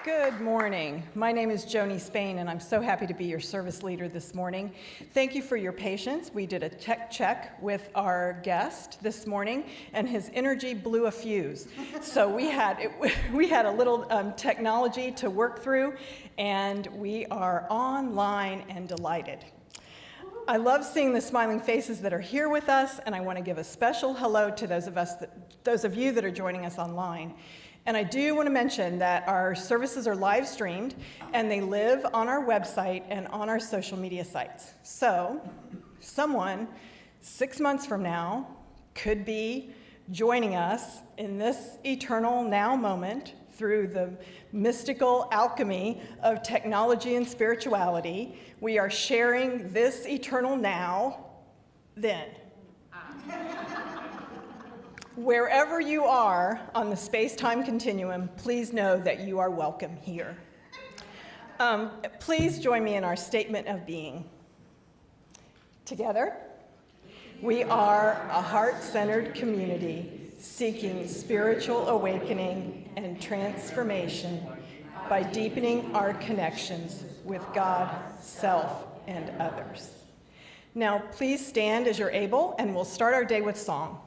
Good morning. My name is Joni Spain, and I'm so happy to be your service leader this morning. Thank you for your patience. We did a tech check with our guest this morning, and his energy blew a fuse. So we had a little technology to work through, and we are online and delighted. I love seeing the smiling faces that are here with us, and I want to give a special hello to those of you that are joining us online. And I do want to mention that our services are live streamed, and they live on our website and on our social media sites. So someone 6 months from now could be joining us in this eternal now moment through the mystical alchemy of technology and spirituality. We are sharing this eternal now then. Wherever you are on the space-time continuum, please know that you are welcome here. Please join me in our statement of being. Together, we are a heart-centered community seeking spiritual awakening and transformation by deepening our connections with God, self, and others. Now, please stand as you're able, and we'll start our day with song.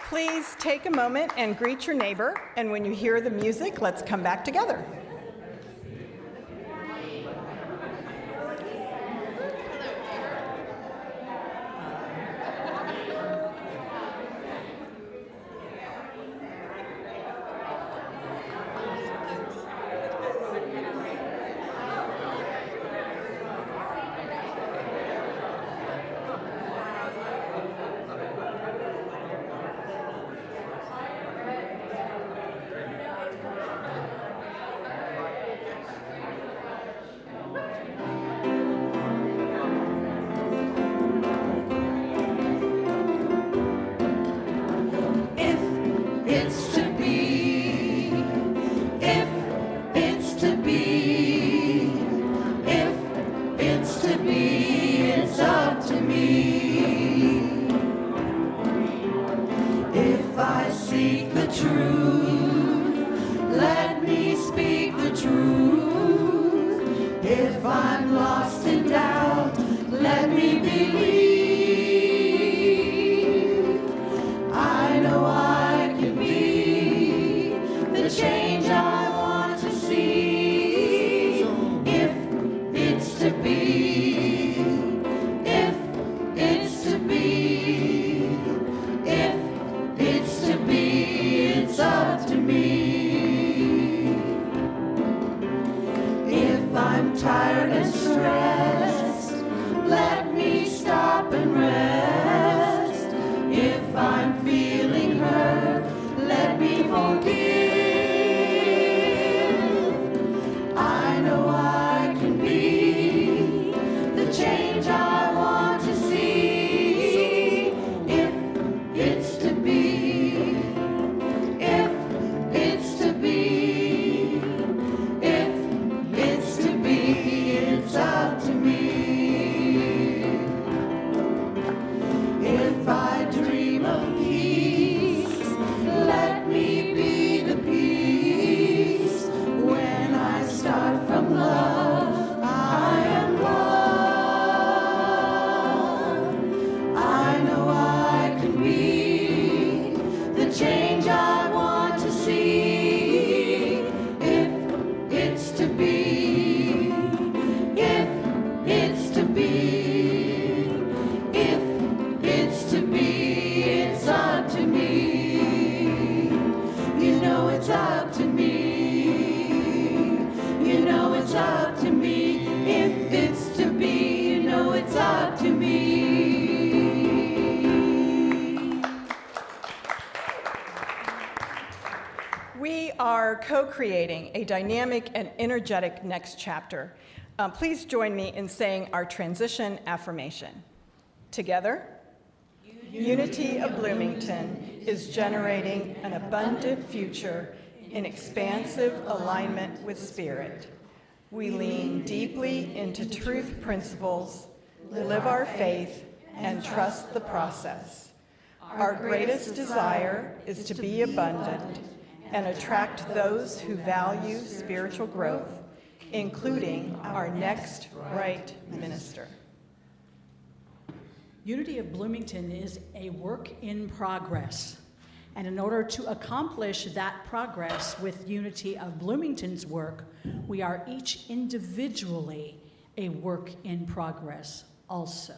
Please take a moment and greet your neighbor, and when you hear the music, let's come back together. are co-creating a dynamic and energetic next chapter. Please join me in saying our transition affirmation. Together, Unity of Bloomington is generating an abundant future in expansive alignment with Spirit. We lean deeply into truth principles, live our faith, and trust the process. Our greatest desire is to be abundant and attract those who value spiritual growth, including our next right minister. Unity of Bloomington is a work in progress. And in order to accomplish that progress with Unity of Bloomington's work, we are each individually a work in progress also.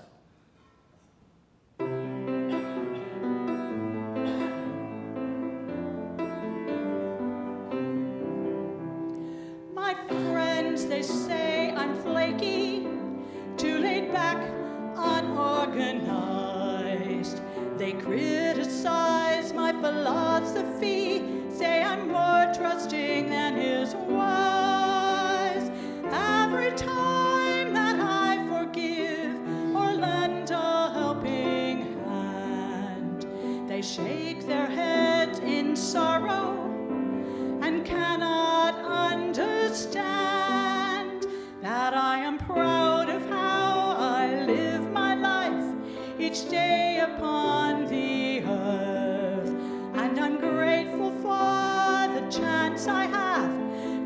My friends, they say I'm flaky, too laid back, unorganized. They criticize my philosophy, say I'm more trusting than is wise. Every time that I forgive or lend a helping hand, they shake their heads in sorrow and cannot understand that I am proud of how I live my life each day upon the earth, and I'm grateful for the chance I have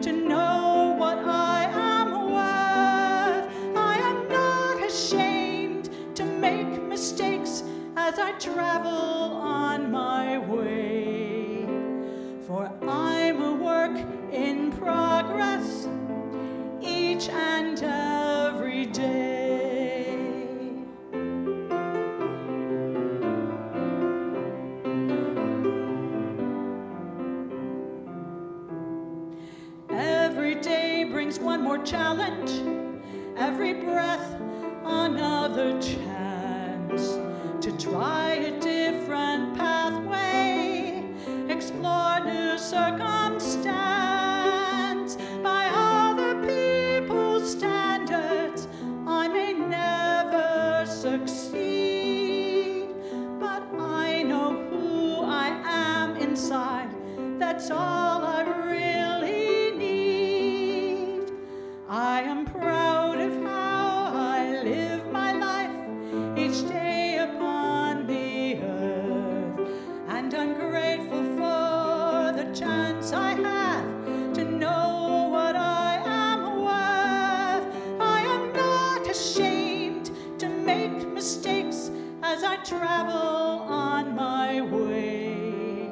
to know what I am worth. I am not ashamed to make mistakes as I travel on my way, for I'm a work in progress each and every day. Every day brings one more challenge, every breath another chance to try a different pathway, explore new circumstance. By other people's standards, I may never succeed, but I know who I am inside. That's all I really need. I am proud of how I live my life each day upon the earth, and I'm grateful for the chance I have to know what I am worth. I am not ashamed to make mistakes as I travel on my way,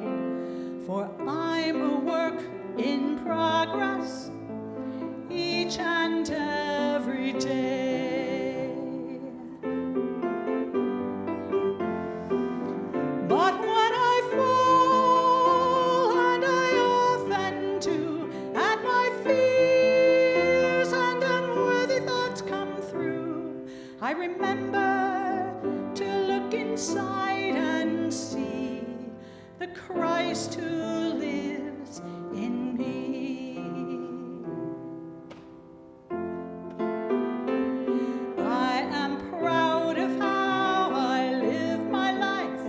for I'm a work in progress each and every day. But when I fall, and I often do, and my fears and unworthy thoughts come through, I remember to look inside and see the Christ who lives in me. I am proud of how I live my life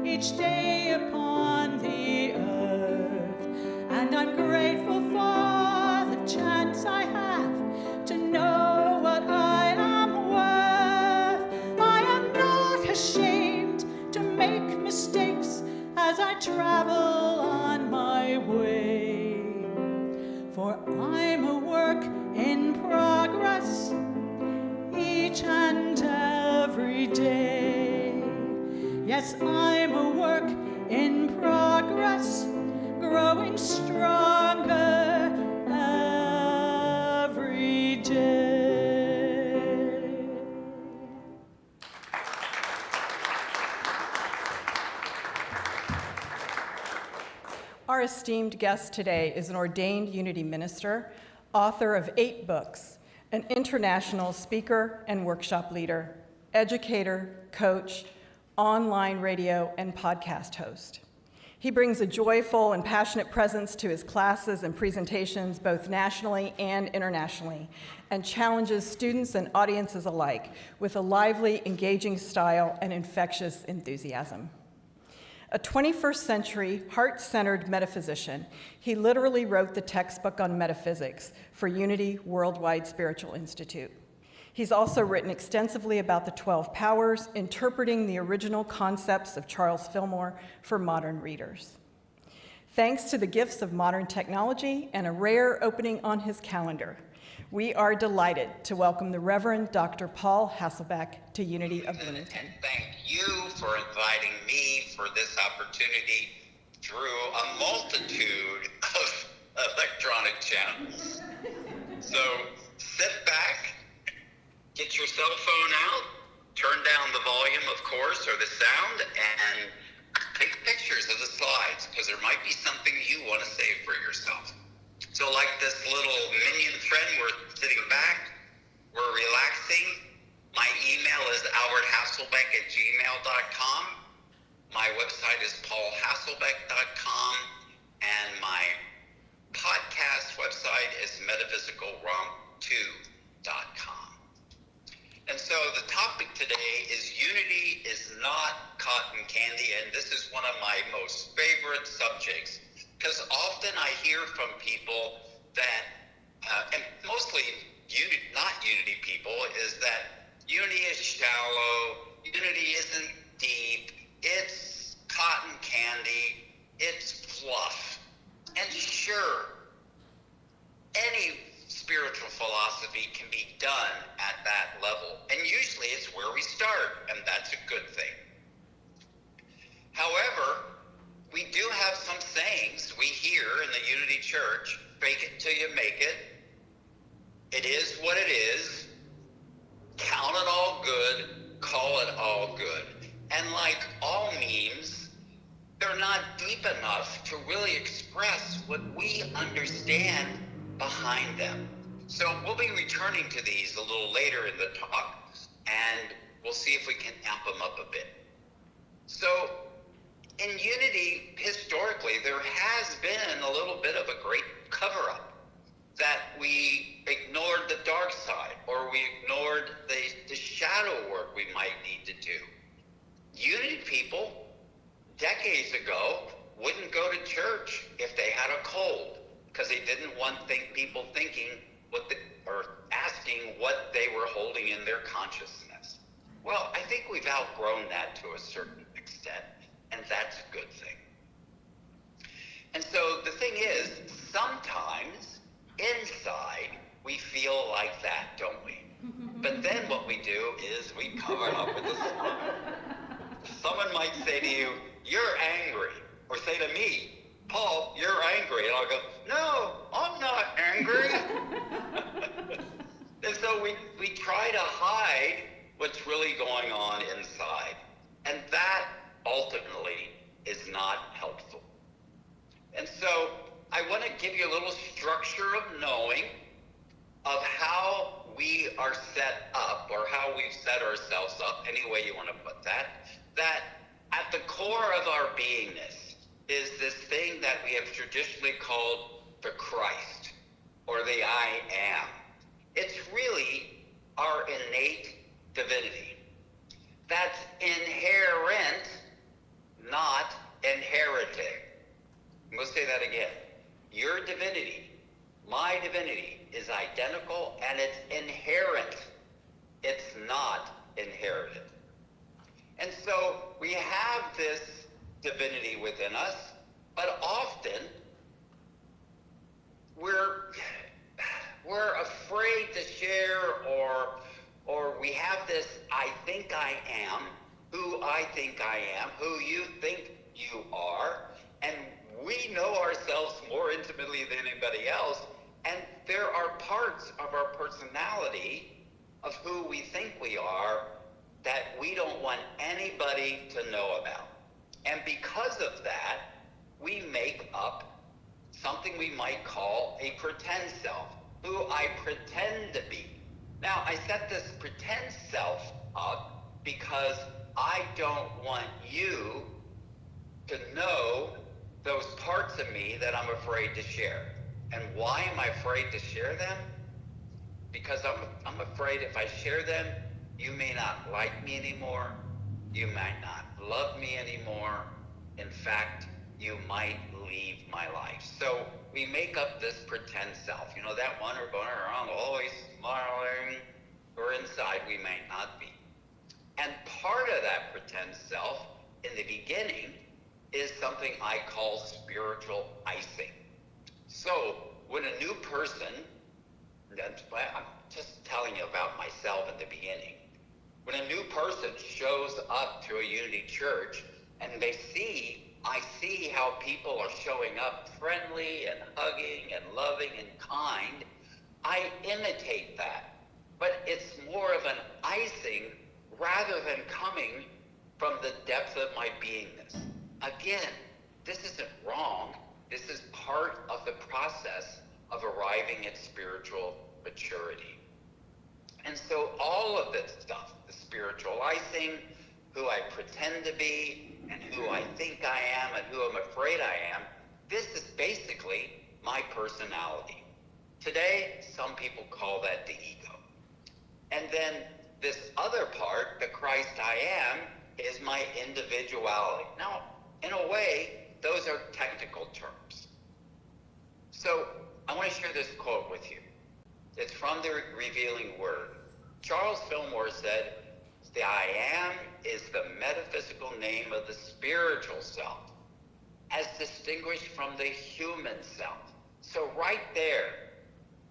each day upon the earth, and I'm grateful for the chance I have to know what I am worth. I am not ashamed to make mistakes as I travel on my way, for I'm a work in progress each and every day. Yes, I'm a work in progress, growing stronger every day. Our esteemed guest today is an ordained Unity minister, author of 8 books, an international speaker and workshop leader, educator, coach, online radio, and podcast host. He brings a joyful and passionate presence to his classes and presentations, both nationally and internationally, and challenges students and audiences alike with a lively, engaging style and infectious enthusiasm. A 21st century, heart-centered metaphysician, he literally wrote the textbook on metaphysics for Unity Worldwide Spiritual Institute. He's also written extensively about the 12 powers, interpreting the original concepts of Charles Fillmore for modern readers. Thanks to the gifts of modern technology and a rare opening on his calendar, we are delighted to welcome the Reverend Dr. Paul Hasselbeck to Unity of Bloomington. And thank you for inviting me for this opportunity through a multitude of electronic channels. So sit back, get your cell phone out, turn down the volume, of course, or the sound, and take pictures of the slides, because there might be something you want to save for yourself. So like this little minion friend, we're sitting back, we're relaxing. My email is alberthasselbeck@gmail.com. My website is paulhasselbeck.com, and my podcast website is metaphysicalromp2.com. And so the topic today is unity is not cotton candy, and this is one of my most favorite subjects, because often I hear from people that, and mostly not unity people, is that unity is shallow, unity isn't deep, it's cotton candy, it's fluff. And sure, any spiritual philosophy can be done at that level. And usually it's where we start, and that's a good thing. However, we do have some sayings we hear in the Unity Church: fake it till you make it, it is what it is, count it all good, call it all good. And like all memes, they're not deep enough to really express what we understand behind them. So we'll be returning to these a little later in the talk, and we'll see if we can amp them up a bit. So in unity, historically, there has been a little bit of a great cover-up, that we ignored the dark side, or we ignored the shadow work we might need to do. Unity people, decades ago, wouldn't go to church if they had a cold, because they didn't want people thinking or asking what they were holding in their consciousness. Well, I think we've outgrown that to a certain extent, and that's a good thing. And so the thing is, sometimes inside we feel like that, don't we? But then what we do is we cover it up with a smile. Someone might say to you, "You're angry," or say to me, "Paul, you're angry." And I'll go, "No, I'm not angry." And so we try to hide what's really going on inside. And that ultimately is not helpful. And so I want to give you a little structure of knowing of how we are set up, or how we've set ourselves up, any way you want to put that at the core of our beingness is this thing that we have traditionally called the Christ, or the I am. It's really our innate divinity. That's inherent, not inherited. I'm going to say that again. Your divinity, my divinity, is identical, and it's inherent. It's not inherited. And so we have this divinity within us, but often we're afraid to share, or we have this I think I am, who I think I am, who you think you are, and we know ourselves more intimately than anybody else, and there are parts of our personality, of who we think we are, that we don't want anybody to know about. And because of that, we make up something we might call a pretend self, who I pretend to be. Now, I set this pretend self up because I don't want you to know those parts of me that I'm afraid to share. And why am I afraid to share them? Because I'm afraid if I share them, you may not like me anymore. You might not love me anymore. In fact, you might leave my life. So we make up this pretend self. You know, that one we're going around always smiling, or inside we may not be. And part of that pretend self in the beginning is something I call spiritual icing. So when a new person, I'm just telling you about myself in the beginning. When a new person shows up to a Unity church and I see how people are showing up friendly and hugging and loving and kind, I imitate that. But it's more of an icing rather than coming from the depth of my beingness. Again, this isn't wrong. This is part of the process of arriving at spiritual maturity. And so all of this stuff, the spiritual icing, who I pretend to be, and who I think I am, and who I'm afraid I am, this is basically my personality. Today, some people call that the ego. And then this other part, the Christ I am, is my individuality. Now, in a way, those are technical terms. So I want to share this quote with you. It's from the Revealing Word. Charles Fillmore said, "The I am is the metaphysical name of the spiritual self, as distinguished from the human self." So right there,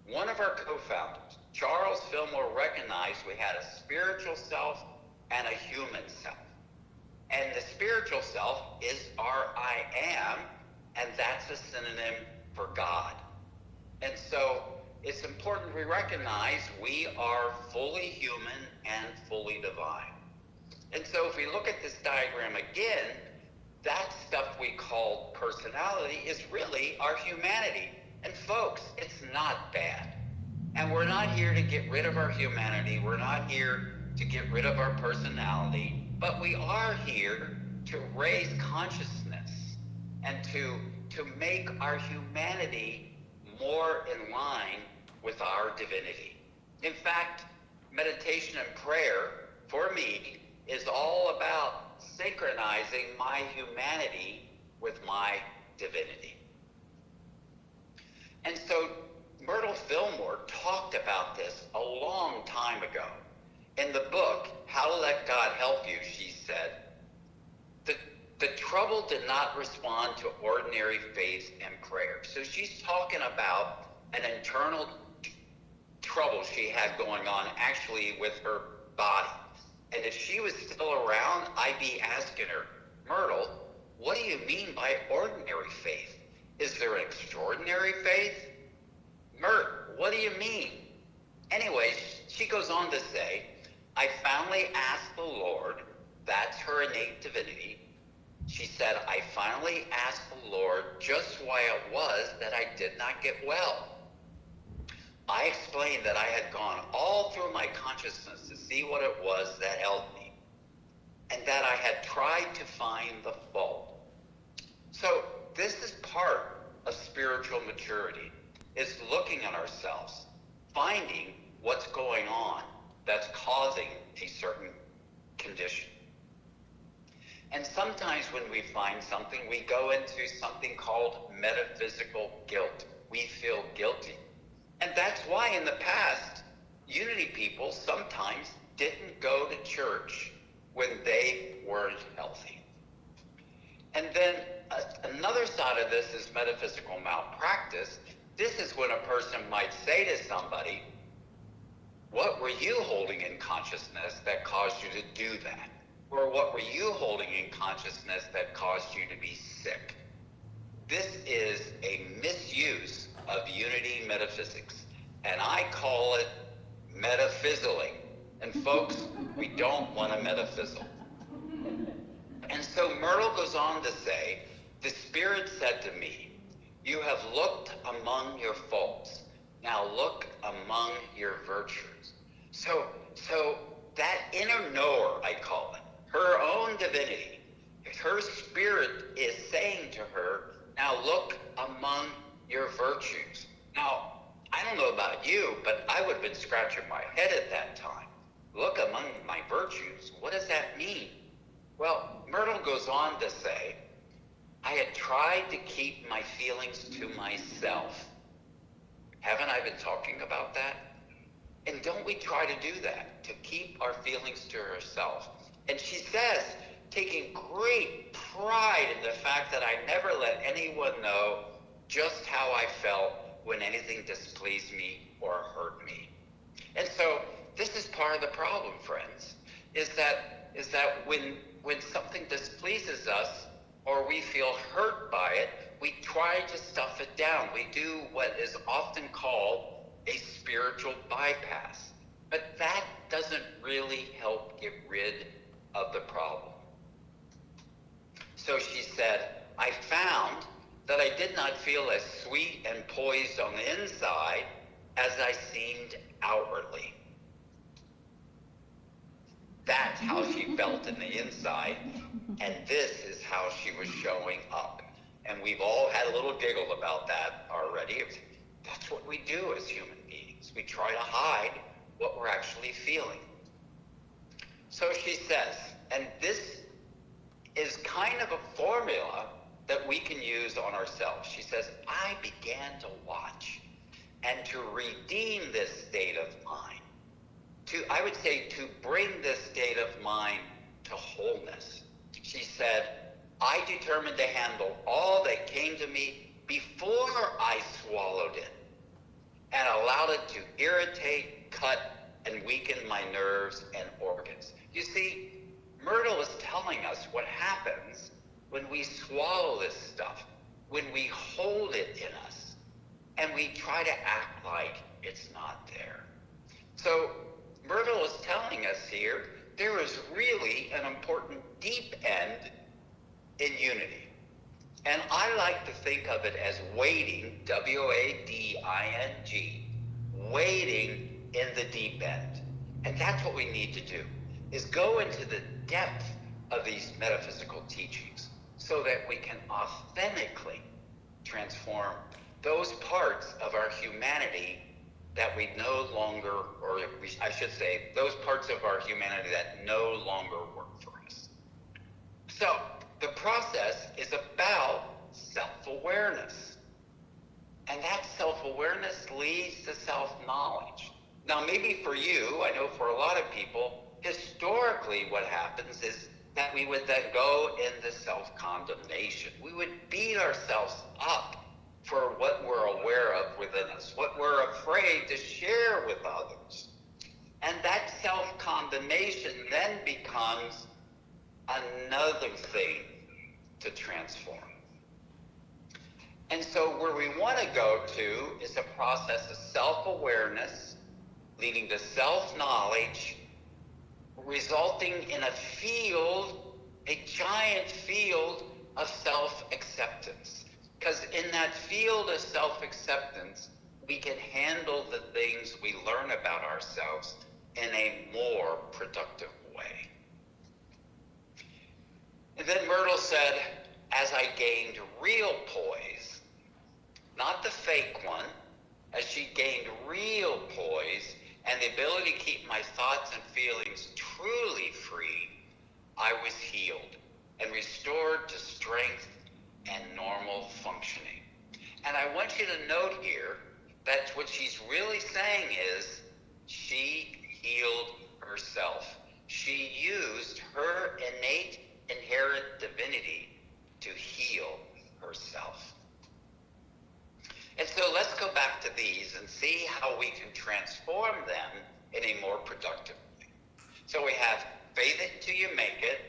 one of our co-founders, Charles Fillmore, recognized we had a spiritual self and a human self. And the spiritual self is our I am, and that's a synonym for God. And so it's important we recognize we are fully human and fully divine. And so if we look at this diagram again, that stuff we call personality is really our humanity. And folks, it's not bad. And we're not here to get rid of our humanity. We're not here to get rid of our personality, but we are here to raise consciousness and to make our humanity more in line with our divinity. In fact, meditation and prayer, for me, is all about synchronizing my humanity with my divinity. And so Myrtle Fillmore talked about this a long time ago. In the book, How to Let God Help You, she said, the trouble did not respond to ordinary faith and prayer. So she's talking about an internal trouble she had going on actually with her body. And if she was still around, I'd be asking her, "Myrtle, what do you mean by ordinary faith? Is there an extraordinary faith? Myrt, what do you mean?" Anyway, she goes on to say, "I finally asked the Lord," that's her innate divinity. She said, "I finally asked the Lord just why it was that I did not get well. I explained that I had gone all through my consciousness to see what it was that held me, and that I had tried to find the fault." So this is part of spiritual maturity, is looking at ourselves, finding what's going on that's causing a certain condition. And sometimes when we find something, we go into something called metaphysical guilt. We feel guilty. And that's why in the past, Unity people sometimes didn't go to church when they weren't healthy. And then another side of this is metaphysical malpractice. This is when a person might say to somebody, "What were you holding in consciousness that caused you to do that?" Or "What were you holding in consciousness that caused you to be sick?" This is a misuse of Unity metaphysics, and I call it metaphysicing. And folks, we don't want to metaphysal. And so Myrtle goes on to say, "The Spirit said to me, 'You have looked among your faults. Now look among your virtues.'" So that inner knower, I call it, her own divinity, her spirit is saying to her, Now look among your virtues. Now, I don't know about you, but I would have been scratching my head at that time. Look among my virtues. What does that mean? Well, Myrtle goes on to say, I had tried to keep my feelings to myself. Haven't I been talking about that? And don't we try to do that, to keep our feelings to ourselves? And she says, taking great pride in the fact that I never let anyone know just how I felt when anything displeased me or hurt me. And so this is part of the problem, friends, is that when something displeases us or we feel hurt by it, we try to stuff it down. We do what is often called a spiritual bypass. But that doesn't really help get rid of the problem. So she said, I found that I did not feel as sweet and poised on the inside as I seemed outwardly. That's how she felt in the inside, and this is how she was showing up. And we've all had a little giggle about that already. That's what we do as human beings. We try to hide what we're actually feeling. So she says, and this is kind of a formula that we can use on ourselves. She says, I began to watch and to redeem this state of mind. I would say to bring this state of mind to wholeness. She said, I determined to handle all that came to me before I swallowed it and allowed it to irritate, cut, and weaken my nerves and organs. You see, Myrtle is telling us what happens when we swallow this stuff, when we hold it in us, and we try to act like it's not there. So Myrtle is telling us here, there is really an important deep end in unity. And I like to think of it as wading, W-A-D-I-N-G, wading in the deep end. And that's what we need to do, is go into the depth of these metaphysical teachings so that we can authentically transform those parts of our humanity that we no longer, or I should say, those parts of our humanity that no longer work for us. So the process is about self-awareness. And that self-awareness leads to self-knowledge. Now, maybe for you, I know for a lot of people, historically what happens is that we would then go into self-condemnation. We would beat ourselves up for what we're aware of within us, what we're afraid to share with others. And that self-condemnation then becomes another thing to transform. And so where we want to go to is a process of self-awareness, leading to self-knowledge, resulting in a field, a giant field of self-acceptance. Because in that field of self-acceptance, we can handle the things we learn about ourselves in a more productive way. And then Myrtle said, as I gained real poise, not the fake one, as she gained real poise and the ability to keep my thoughts and feelings truly free, I was healed and restored to strength and normal functioning. And I want you to note here that what she's really saying is she healed herself. She used her innate inherent divinity to heal herself. And so let's go back to these and see how we can transform them in a more productive way. So we have faith it till you make it.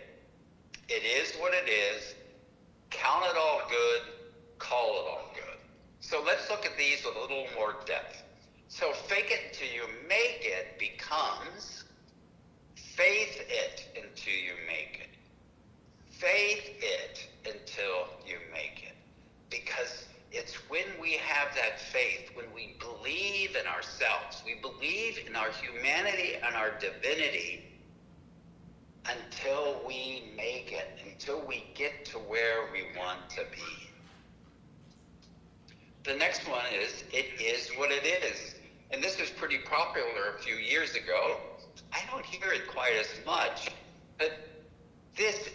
It is what it is. Count it all good. Call it all good. So let's look at these with a little more depth. So fake it until you make it becomes faith it until you make it. Faith it until you make it. Because it's when we have that faith, when we believe in ourselves, we believe in our humanity and our divinity until we make it, until we get to where we want to be. The next one is, it is what it is. And this was pretty popular a few years ago. I don't hear it quite as much, but this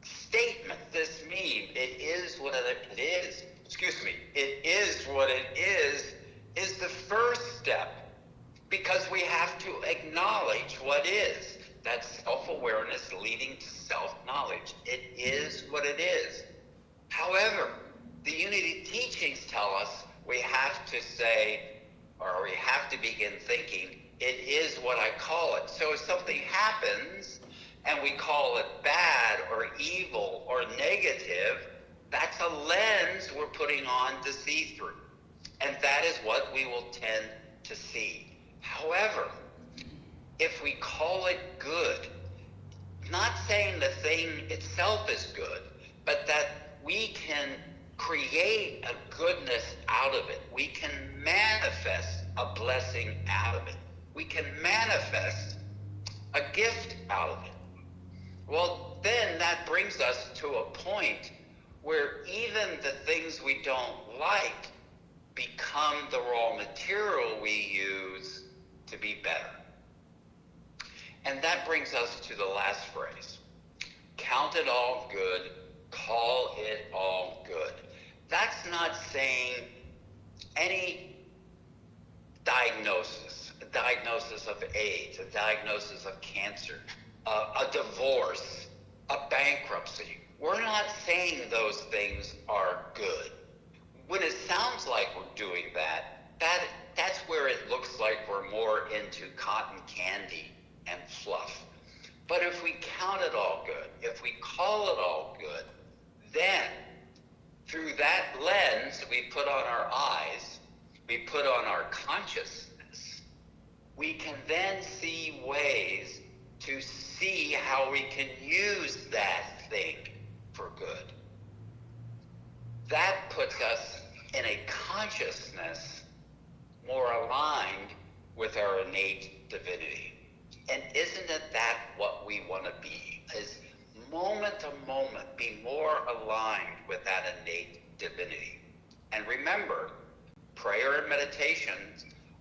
statement, this meme, it is what it is, it is what it is the first step, because we have to acknowledge what is. That's self-awareness leading to self-knowledge. It is what it is. However, the Unity teachings tell us we have to say, or we have to begin thinking, it is what I call it. So if something happens and we call it bad or evil or negative, that's a lens we're putting on to see through. And that is what we will tend to see. However, if we call it good, not saying the thing itself is good, but that we can create a goodness out of it. We can manifest a blessing out of it. We can manifest a gift out of it. Well, then that brings us to a point where even the things we don't like become the raw material we use to be better. And that brings us to the last phrase. Count it all good, call it all good. That's not saying any diagnosis, a diagnosis of AIDS, a diagnosis of cancer, a divorce, a bankruptcy. We're not saying those things are good. When it sounds like we're doing that's where it looks like we're more into cotton candy and fluff. But if we count it all good, if we call it all good, then through that lens we put on our eyes, we put on our consciousness, we can then see ways to see how we can use that thing for good. That puts us in a consciousness more aligned with our innate divinity. And isn't it that what we want to be? Is moment to moment be more aligned with that innate divinity. And remember, prayer and meditation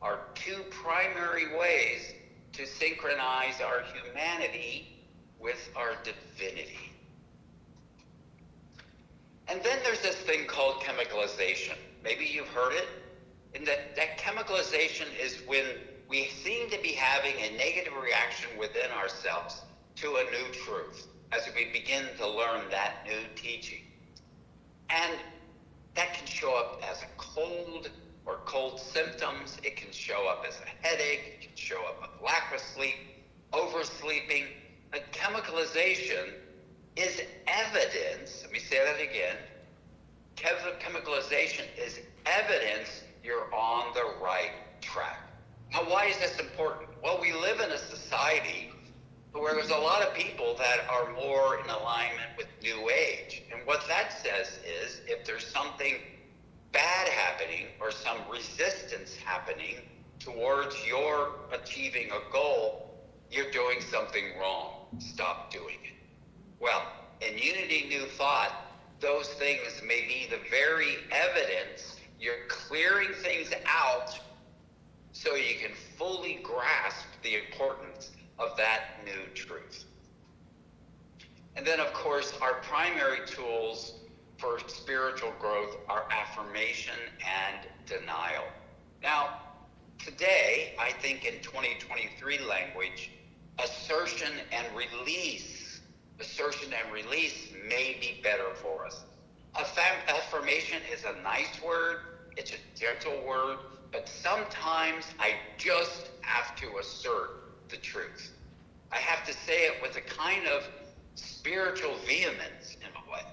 are two primary ways to synchronize our humanity with our divinity. And then there's this thing called chemicalization. Maybe you've heard it. And that chemicalization is when we seem to be having a negative reaction within ourselves to a new truth as we begin to learn that new teaching. And that can show up as a cold or cold symptoms. It can show up as a headache. It can show up with lack of sleep, oversleeping. But chemicalization is evidence. Let me say that again. Chemicalization is evidence you're on the right track. Now, why is this important? Well, we live in a society where there's a lot of people that are more in alignment with New Age. And what that says is if there's something bad happening or some resistance happening towards your achieving a goal, you're doing something wrong. Stop doing it. Well, in Unity New Thought, those things may be the very evidence you're clearing things out so you can fully grasp the importance of that new truth. And then, of course, our primary tools for spiritual growth are affirmation and denial. Now, today, I think in 2023 language, assertion and release may be better for us. Affirmation is a nice word, it's a gentle word, but sometimes I just have to assert the truth. I have to say it with a kind of spiritual vehemence in a way.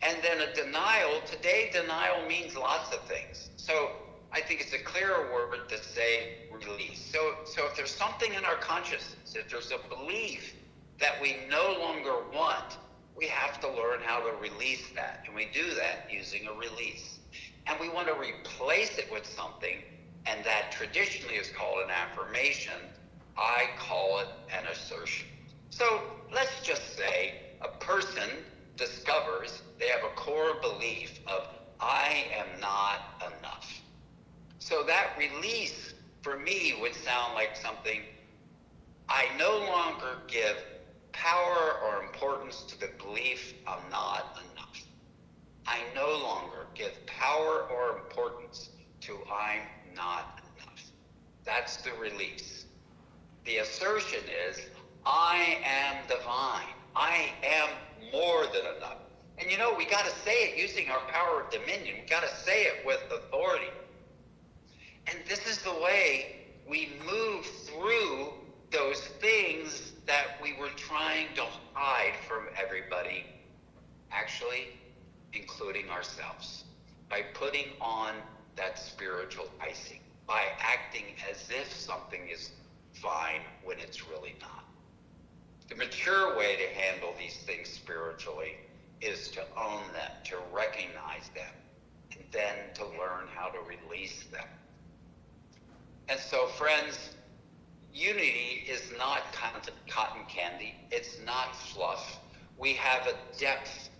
And then a denial, today denial means lots of things. So I think it's a clearer word to say release. So if there's something in our consciousness, if there's a belief that we no longer want, we have to learn how to release that. And we do that using a release. And we want to replace it with something, and that traditionally is called an affirmation. I call it an assertion. So let's just say a person discovers they have a core belief of, I am not that release for me would sound like something: I no longer give power or importance to the belief I'm not enough. I no longer give power or importance to I'm not enough. That's the release. The assertion is, I am divine. I am more than enough. And you know, we got to say it using our power of dominion. We got to say it with authority. And this is the way we move through those things that we were trying to hide from everybody, actually including ourselves, by putting on that spiritual icing, by acting as if something is fine when it's really not. The mature way to handle these things spiritually is to own them, to recognize them, and then to learn how to release them. And so, friends, unity is not cotton candy. It's not fluff. We have a depth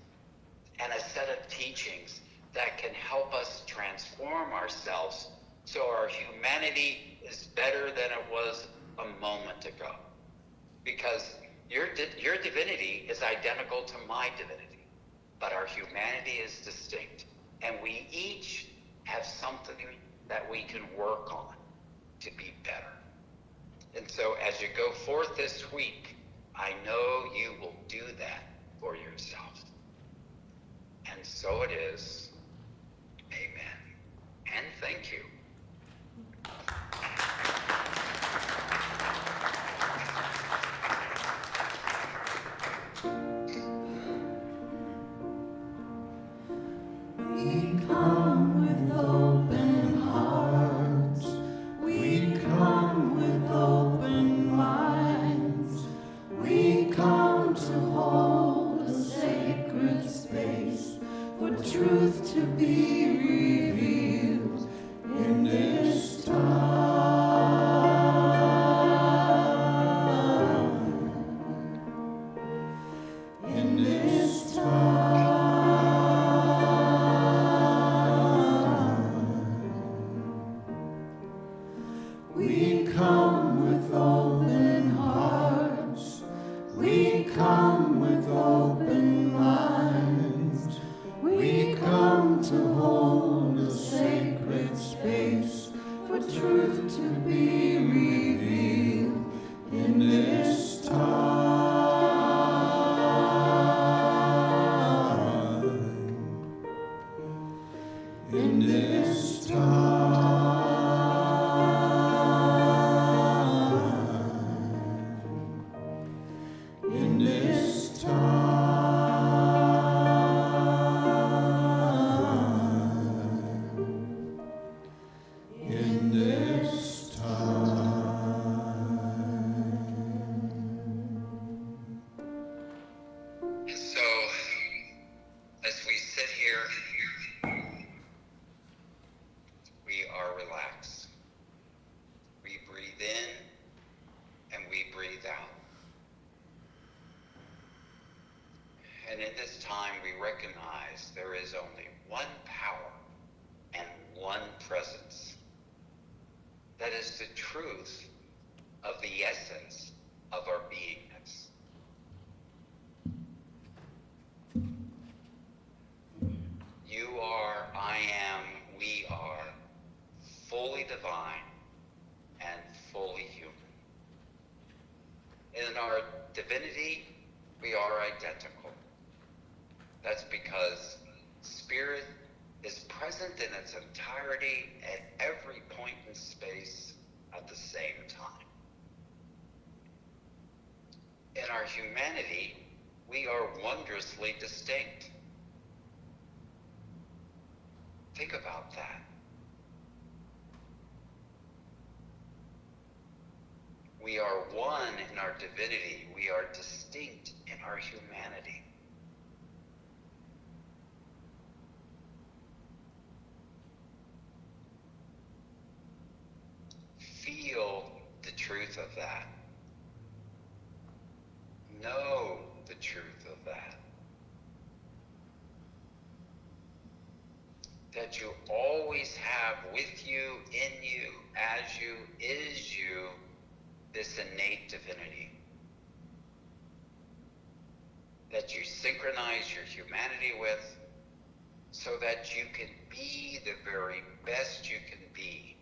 and a set of teachings that can help us transform ourselves so our humanity is better than it was a moment ago. Because your divinity is identical to my divinity, but our humanity is distinct. And we each have something that we can work on to be better. And so as you go forth this week, I know you will do that for yourself. And so it is. Amen. And thank you. We come with open hearts. We come with open minds. We come to hold a sacred space for truth to be revealed in this time. In this time. We come with open hearts. We come with open minds. We come to hold a sacred space for truth to be revealed in this time. In this time. In this time, in this time. And so, as we sit here, we are relaxed. We breathe in and we breathe out. And in this time, we recognize there is only one power and one presence. That is the truth of the essence of our beingness. You are, I am, we are fully divine and fully human. In our divinity, we are identical. That's because spirit is present in its entirety at every point in space at the same time. In our humanity, we are wondrously distinct. Think about that. We are one in our divinity. We are distinct in our humanity. Feel the truth of that. Know the truth of that. that you always have with you, in you, as you, is you, this innate divinity. That you synchronize your humanity with so that you can be the very best you can be,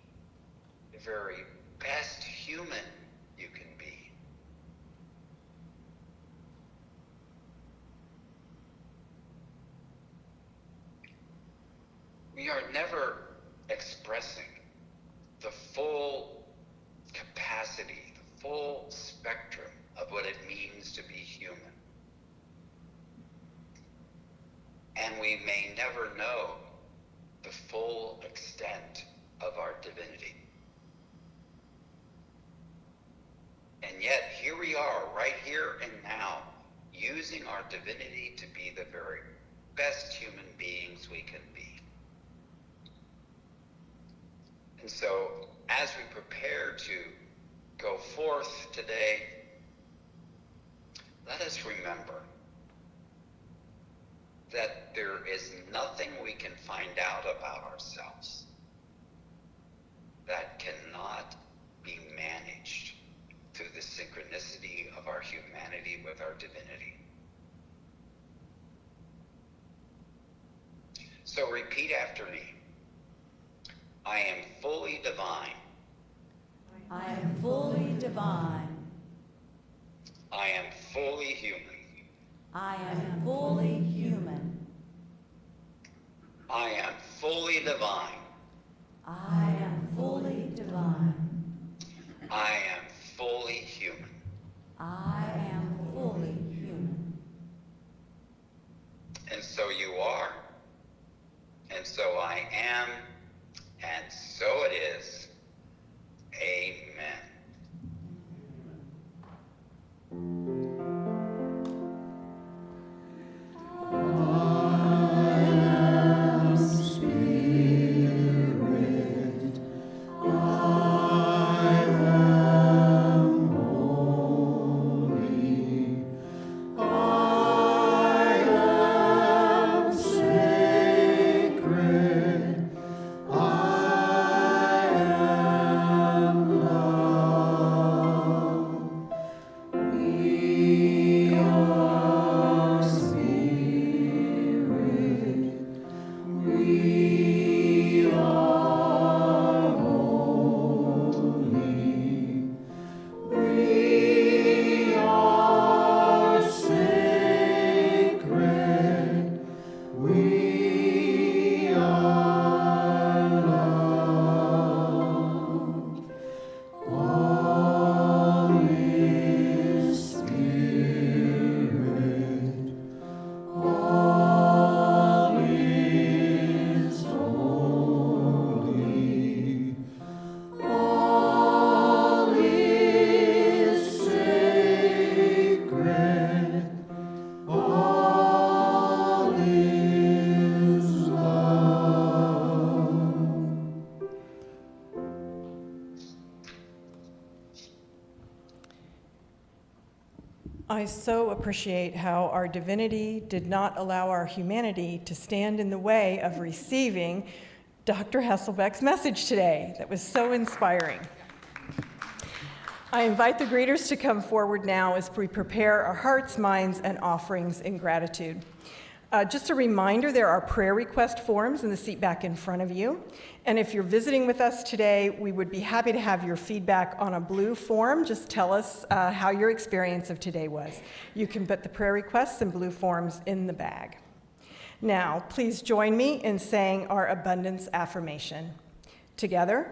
the very best human you can be. We are never expressing the full capacity, the full spectrum of what it means to be human. And we may never know the full extent of our divinity. And yet, here we are, right here and now, using our divinity to be the very best human beings we can be. And so, as we prepare to go forth today, let us remember that there is nothing we can find out about ourselves that cannot be managed through the synchronicity of our humanity with our divinity. So repeat after me. I am fully divine. I am fully divine. I am fully human. I am fully human. I am fully divine. I am fully divine. I am fully human. I am fully human. And so you are, and so I am, and so it is. Amen. I so appreciate how our divinity did not allow our humanity to stand in the way of receiving Dr. Hasselbeck's message today. That was so inspiring. I invite the greeters to come forward now as we prepare our hearts, minds, and offerings in gratitude. Just a reminder, there are prayer request forms in the seat back in front of you. And if you're visiting with us today, we would be happy to have your feedback on a blue form. Just tell us how your experience of today was. You can put the prayer requests and blue forms in the bag. Now, please join me in saying our abundance affirmation. Together,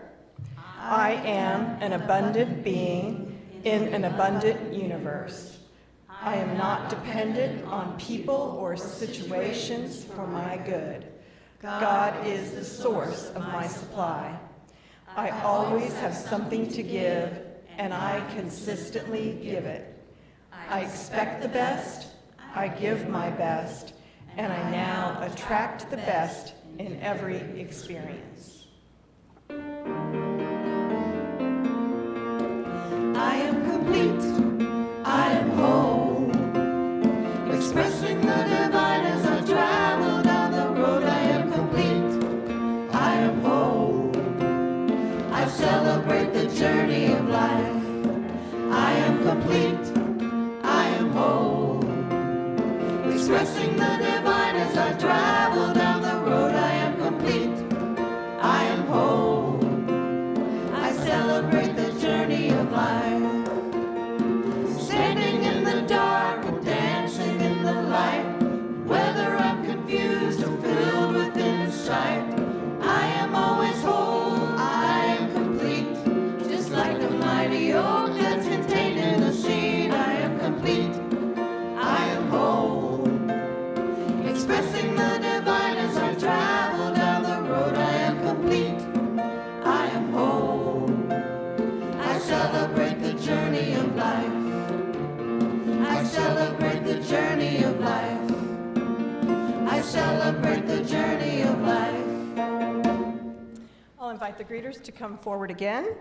I am an abundant being in an abundant universe. I am not dependent on people or situations for my good. God is the source of my supply. I always have something to give, and I consistently give it. I expect the best, I give my best, and I now attract the best in every experience. I am complete, I am whole, expressing the divine as I travel down the road. I am complete, journey of life. I am complete, I am whole, expressing the divine as I travel down the road. I am complete, I am whole, I celebrate the journey of life. Standing in the dark or dancing in the light, whether I'm confused or filled with insight, I am always whole, I am complete, just like the mighty oak that's contained in the seed. I am complete, I am whole, expressing the divine as I travel down the road. I am complete, I am whole, I celebrate the journey of life. I celebrate the journey of life. I celebrate the journey of life. I'll invite the greeters to come forward again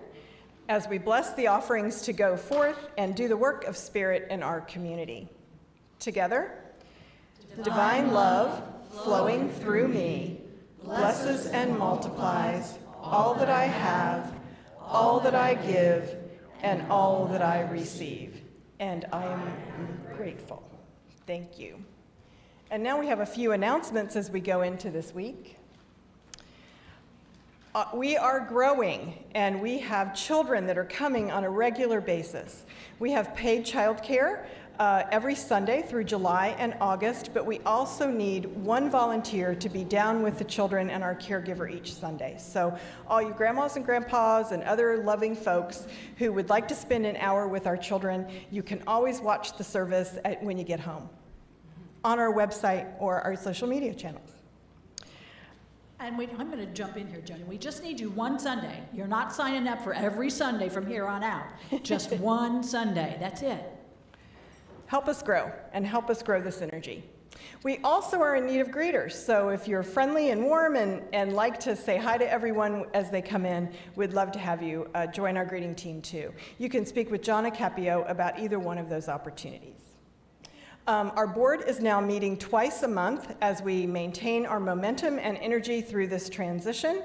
as we bless the offerings to go forth and do the work of Spirit in our community. Together, divine love flowing through me blesses and multiplies all that I have, all that I give, and all that I receive. And I am grateful. Thank you. And now we have a few announcements as we go into this week. We are growing, and we have children that are coming on a regular basis. We have paid childcare every Sunday through July and August, but we also need one volunteer to be down with the children and our caregiver each Sunday. So all you grandmas and grandpas and other loving folks who would like to spend an hour with our children, you can always watch the service when you get home on our website or our social media channels. And I'm going to jump in here, Joni. We just need you one Sunday. You're not signing up for every Sunday from here on out. Just one Sunday. That's it. Help us grow, and help us grow this energy. We also are in need of greeters, so if you're friendly and warm and like to say hi to everyone as they come in, we'd love to have you join our greeting team too. You can speak with John Capio about either one of those opportunities. Our board is now meeting twice a month as we maintain our momentum and energy through this transition.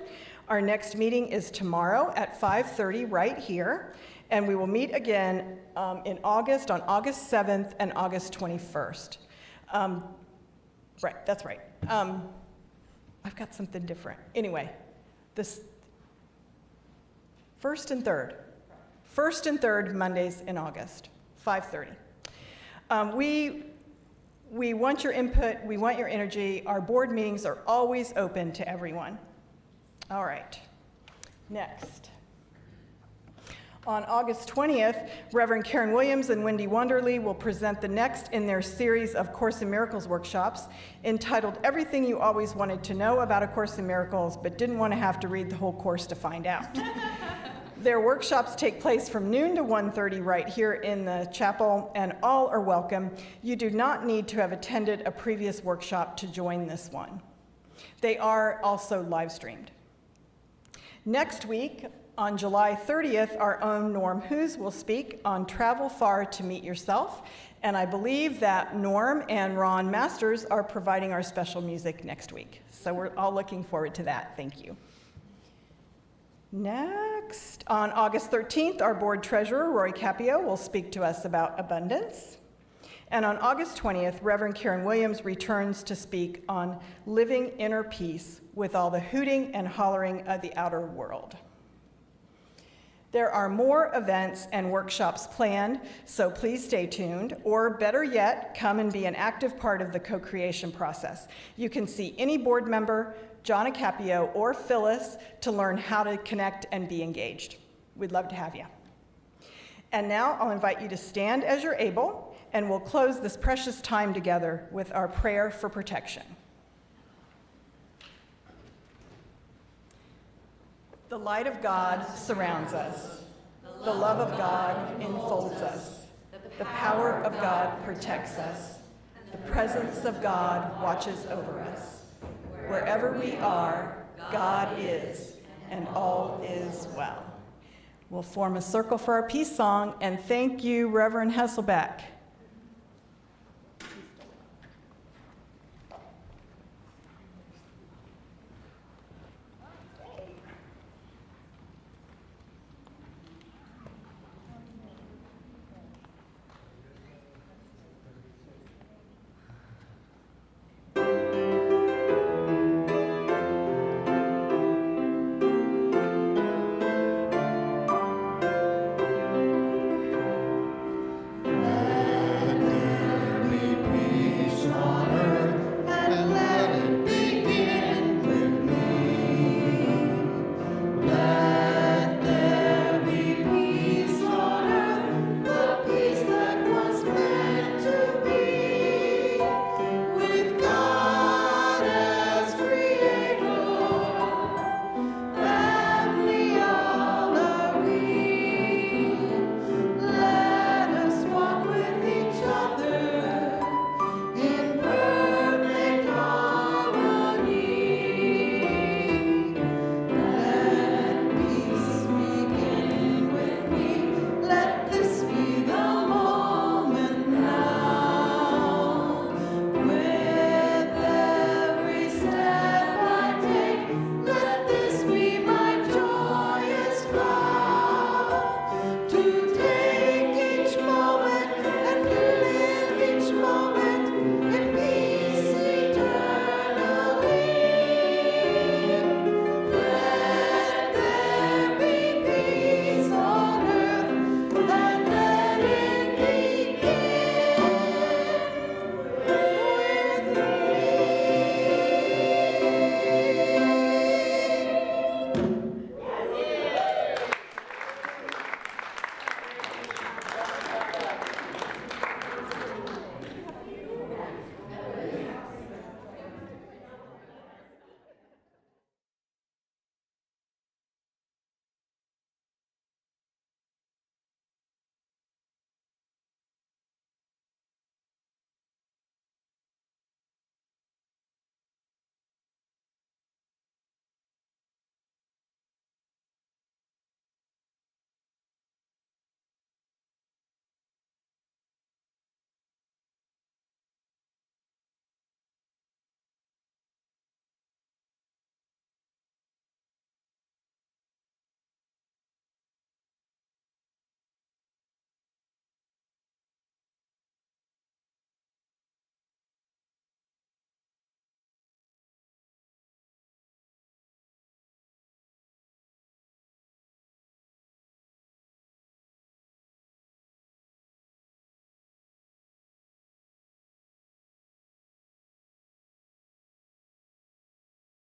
Our next meeting is tomorrow at 5:30 right here, and we will meet again in August, on August 7th and August 21st. Right, that's right. I've got something different. Anyway, this first and third Mondays in August, 5:30. We want your input, we want your energy. Our board meetings are always open to everyone. All right, next. On August 20th, Reverend Karen Williams and Wendy Wonderly will present the next in their series of Course in Miracles workshops entitled Everything You Always Wanted to Know About A Course in Miracles But Didn't Want to Have to Read the Whole course to find out. Their workshops take place from noon to 1:30 right here in the chapel, and all are welcome. You do not need to have attended a previous workshop to join this one. They are also live streamed. Next week, on July 30th, our own Norm Hoos will speak on Travel Far to Meet Yourself, and I believe that Norm and Ron Masters are providing our special music next week. So we're all looking forward to that. Thank you. Next, on August 13th, our board treasurer, Rory Capio, will speak to us about abundance. And on August 20th, Reverend Karen Williams returns to speak on living inner peace with all the hooting and hollering of the outer world. There are more events and workshops planned, so please stay tuned, or better yet, come and be an active part of the co-creation process. You can see any board member, John Capio, or Phyllis to learn how to connect and be engaged. We'd love to have you. And now I'll invite you to stand as you're able, and we'll close this precious time together with our prayer for protection. The light of God surrounds us. The love of God enfolds us. The power of God protects us. The presence of God watches over us. Wherever we are, God is, and all is well. We'll form a circle for our peace song, and thank you, Reverend Hasselbeck.